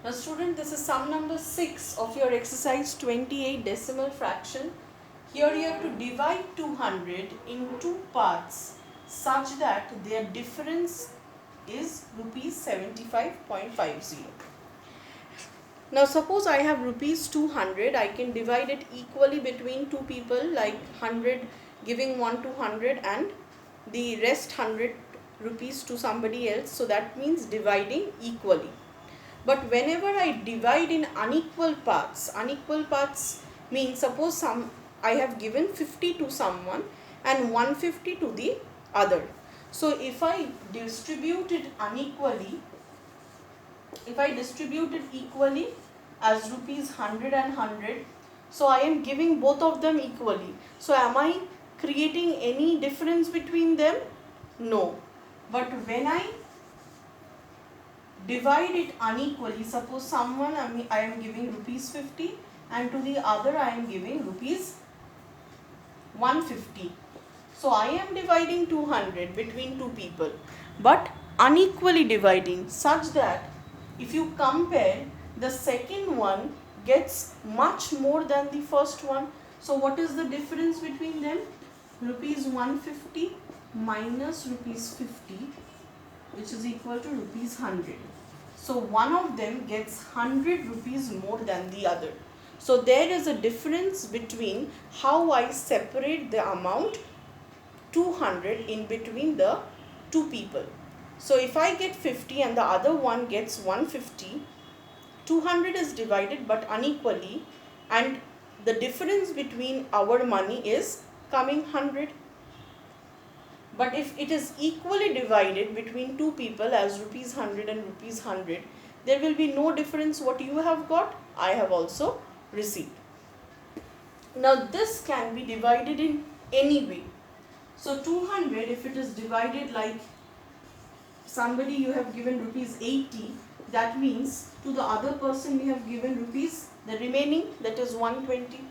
Now student, this is sum number 6 of your exercise 28 decimal fraction. Here you have to divide 200 in two parts such that their difference is rupees 75.50. Now suppose I have rupees 200, I can divide it equally between two people, like 100 giving 1 to 100 and the rest 100 rupees to somebody else. So that means dividing equally. But whenever I divide in unequal parts means suppose I have given 50 to someone and 150 to the other. So if I distribute it equally as rupees 100 and 100, so I am giving both of them equally. So am I creating any difference between them? No. But when I divide it unequally, suppose someone I am giving rupees 50 and to the other I am giving rupees 150. So I am dividing 200 between two people, but unequally dividing, such that if you compare, the second one gets much more than the first one. So what is the difference between them? Rupees 150 minus rupees 50, which is equal to rupees 100. So one of them gets 100 rupees more than the other. So there is a difference between how I separate the amount 200 in between the two people. So if I get 50 and the other one gets 150, 200 is divided but unequally, and the difference between our money is coming 100. But if it is equally divided between two people as rupees 100 and rupees 100, there will be no difference. What you have got, I have also received. Now this can be divided in any way. So 200, if it is divided like somebody you have given rupees 80, that means to the other person you have given rupees, the remaining, that is 120.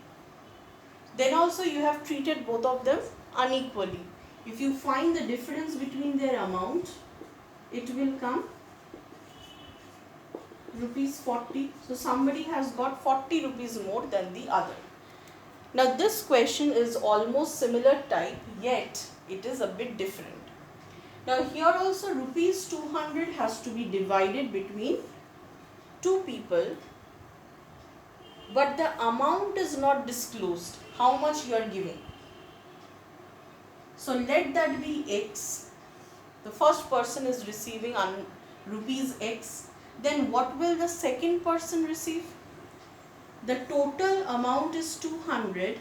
Then also you have treated both of them unequally. If you find the difference between their amount, it will come rupees 40. So somebody has got 40 rupees more than the other. Now this question is almost similar type, yet it is a bit different. Now here also rupees 200 has to be divided between two people, but the amount is not disclosed, how much you are giving. So let that be X. The first person is receiving rupees X. Then what will the second person receive? The total amount is 200.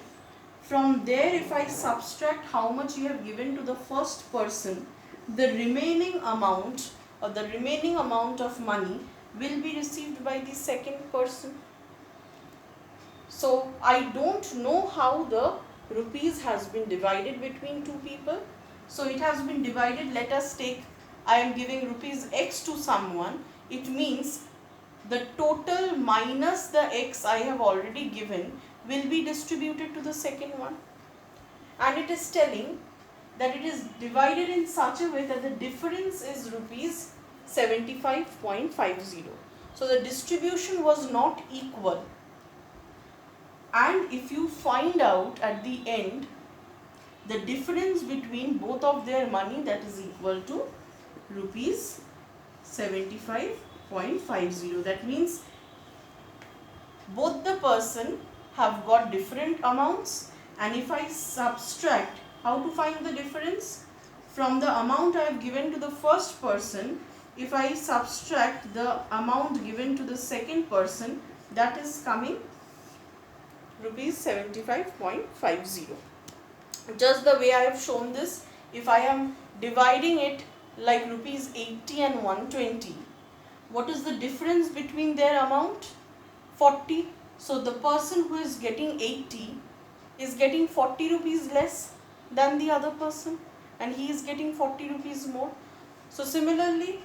From there, if I subtract how much you have given to the first person, the remaining amount or the remaining amount of money will be received by the second person. So I don't know how the rupees has been divided between two people. So it has been divided. Let us take, I am giving rupees X to someone. It means the total minus the X I have already given will be distributed to the second one. And it is telling that it is divided in such a way that the difference is rupees 75.50. So the distribution was not equal. And if you find out at the end the difference between both of their money, that is equal to rupees 75.50. That means both the person have got different amounts, and if I subtract, how to find the difference? From the amount I have given to the first person, if I subtract the amount given to the second person, that is coming rupees 75.50. Just the way I have shown this, if I am dividing it like rupees 80 and 120, what is the difference between their amount? 40. So the person who is getting 80 is getting 40 rupees less than the other person, and he is getting 40 rupees more. So similarly,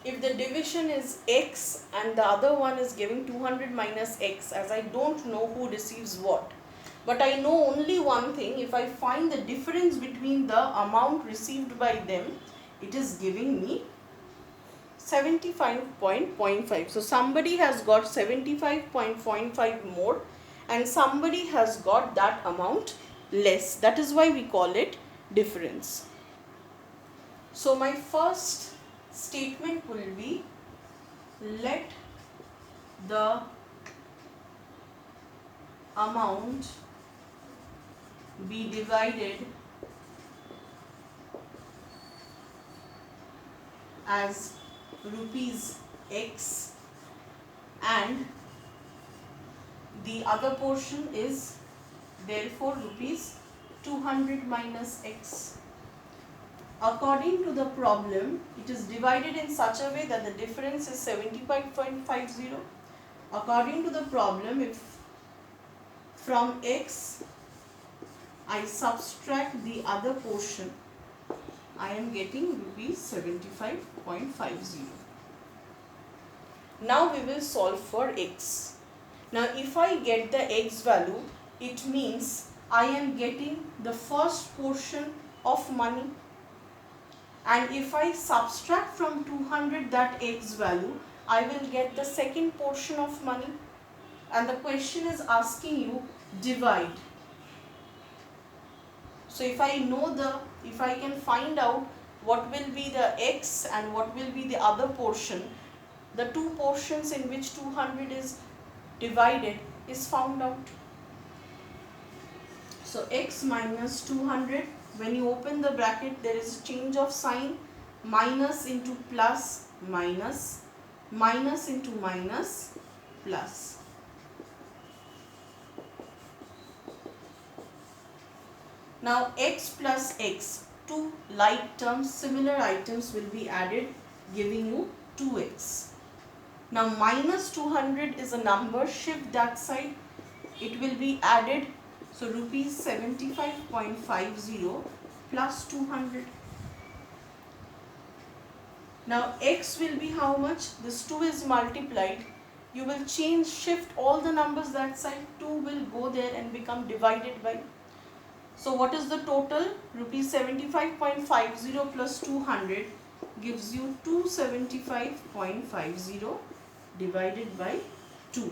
if the division is X and the other one is giving 200 minus X, as I don't know who receives what, but I know only one thing: if I find the difference between the amount received by them, it is giving me 75.05. So somebody has got 75.05 more and somebody has got that amount less. That is why we call it difference. So my first statement will be, let the amount be divided as rupees X and the other portion is therefore rupees 200 minus X. According to the problem, it is divided in such a way that the difference is 75.50. According to the problem, if from X I subtract the other portion, I am getting rupees 75.50. Now we will solve for X. Now if I get the X value, it means I am getting the first portion of money. And if I subtract from 200 that X value, I will get the second portion of money. And the question is asking you divide. So if I can find out what will be the X and what will be the other portion, the two portions in which 200 is divided is found out. So X minus 200, when you open the bracket, there is a change of sign, minus into plus, minus, minus into minus, plus. Now X plus X, two like terms, similar items will be added, giving you 2X. Now minus 200 is a number, shift that side, it will be added. So rupees 75.50 plus 200. Now X will be how much? This 2 is multiplied. You will shift all the numbers that side. 2 will go there and become divided by. So what is the total? Rupees 75.50 plus 200 gives you 275.50 divided by 2.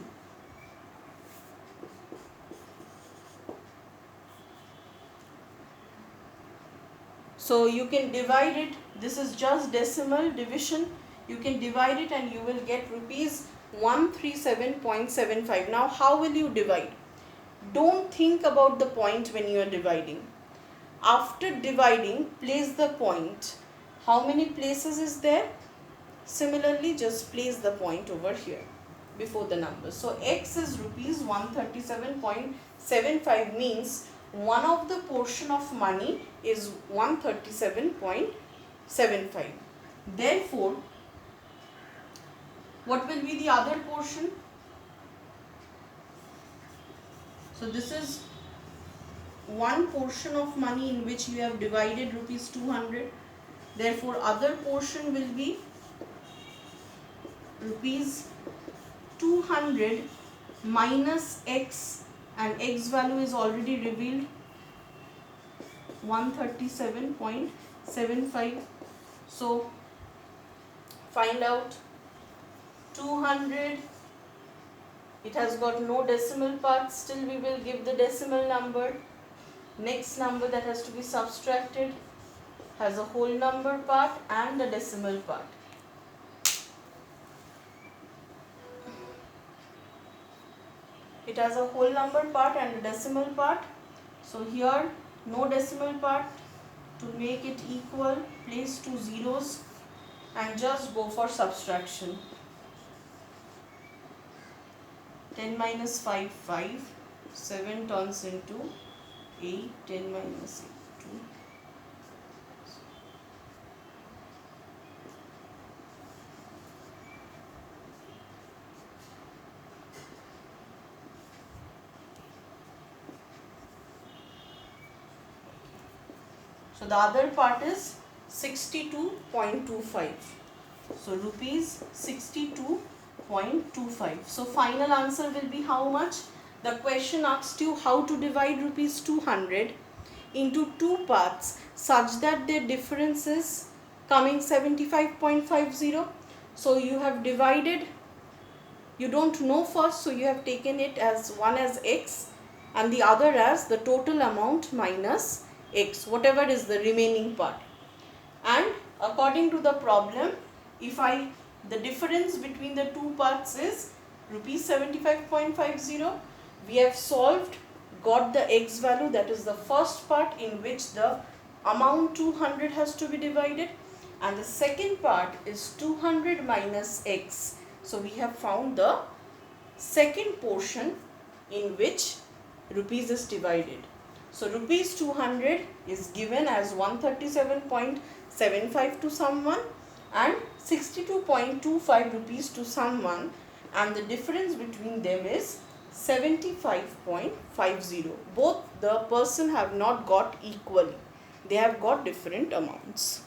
So you can divide it. This is just decimal division. You can divide it and you will get rupees 137.75. Now how will you divide? Don't think about the point when you are dividing. After dividing, place the point. How many places is there? Similarly, just place the point over here before the number. So X is rupees 137.75 means one of the portion of money is 137.75. Therefore, what will be the other portion? So this is one portion of money in which you have divided rupees 200. Therefore, other portion will be rupees 200 minus X, and X value is already revealed, 137.75. So find out 200. It has got no decimal part, still we will give the decimal number. Next number that has to be subtracted has a whole number part and a decimal part. It has a whole number part and a decimal part. So here no decimal part. To make it equal, place two zeros and just go for subtraction. 10 minus 5, 5. 7 turns into 8. 10 minus 8, 2. So the other part is 62.25. So rupees 62.25. So final answer will be how much? The question asked you how to divide rupees 200 into two parts such that their difference is coming 75.50. So you have divided, you don't know first, so you have taken it as one as x and the other as the total amount minus x, whatever is the remaining part. And according to the problem, if the difference between the two parts is rupees 75.50, we have solved, got the x value, that is the first part in which the amount 200 has to be divided, and the second part is 200 minus x. So we have found the second portion in which rupees is divided. So rupees 200 is given as 137.75 to someone and 62.25 rupees to someone, and the difference between them is 75.50. Both the person have not got equally, they have got different amounts.